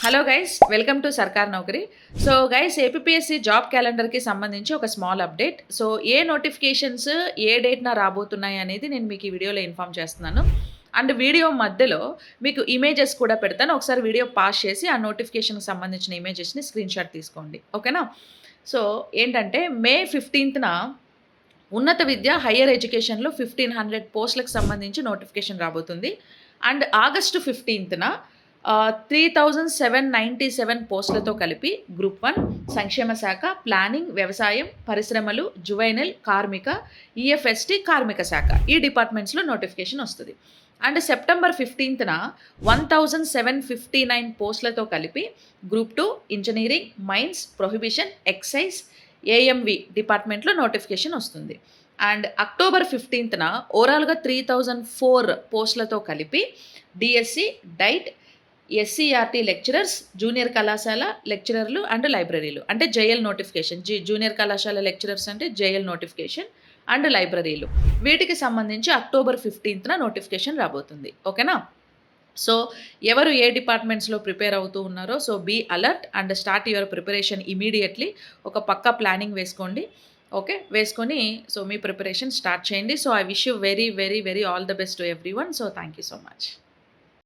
Hello guys, welcome to సర్కార్ నౌకరీ. So guys, APSC job క్యాలెండర్‌కి సంబంధించి ఒక స్మాల్ అప్డేట్. సో ఏ notifications ఏ డేట్‌న రాబోతున్నాయి అనేది నేను మీకు ఈ వీడియోలో ఇన్ఫార్మ్ చేస్తున్నాను. అండ్ వీడియో మధ్యలో మీకు ఇమేజెస్ కూడా పెడతాను. ఒకసారి వీడియో పాజ్ చేసి ఆ నోటిఫికేషన్‌కి సంబంధించిన ఇమేజెస్‌ని స్క్రీన్‌షాట్ తీసుకోండి. ఓకేనా? సో ఏంటంటే మే 15న ఉన్నత విద్య హైయర్ ఎడ్యుకేషన్‌లో 1500 పోస్టులకు సంబంధించి నోటిఫికేషన్ రాబోతుంది. అండ్ ఆగస్టు 15న 3797 పోస్టులతో కలిపి గ్రూప్ 1 సంక్షేమ శాఖ, ప్లానింగ్, వ్యవసాయం, పరిశ్రమలు, జువైనల్, కార్మిక, ఈఎఫ్ఎస్టీ కార్మిక శాఖ ఈ డిపార్ట్మెంట్స్‌లో నోటిఫికేషన్ వస్తది. అండ్ సెప్టెంబర్ 15న 1759 పోస్టులతో కలిపి group 2 engineering, mines, prohibition, excise, AMV డిపార్ట్మెంట్‌లో నోటిఫికేషన్ వస్తుంది. అండ్ అక్టోబర్ 15న ఓవరాల్‌గా 3004 పోస్టులతో కలిపి DSC, DIET, SCERT lecturers, junior కళాశాల లెక్చరర్లు అండ్ లైబ్రరీలు అంటే జేఎల్ నోటిఫికేషన్. జూనియర్ కళాశాల లెక్చరర్స్ అంటే జేఎల్ నోటిఫికేషన్ అండ్ లైబ్రరీలు. వీటికి సంబంధించి అక్టోబర్ 15న నోటిఫికేషన్ రాబోతుంది. ఓకేనా? సో ఎవరు ఏ డిపార్ట్మెంట్స్‌లో ప్రిపేర్ అవుతూ ఉన్నారో so be alert and start your preparation immediately. ఒక పక్కా ప్లానింగ్ వేసుకోండి. ఓకే. వేసుకొని సో మీ ప్రిపరేషన్ స్టార్ట్ చేయండి. So I wish you very all the best to everyone. So thank you so much.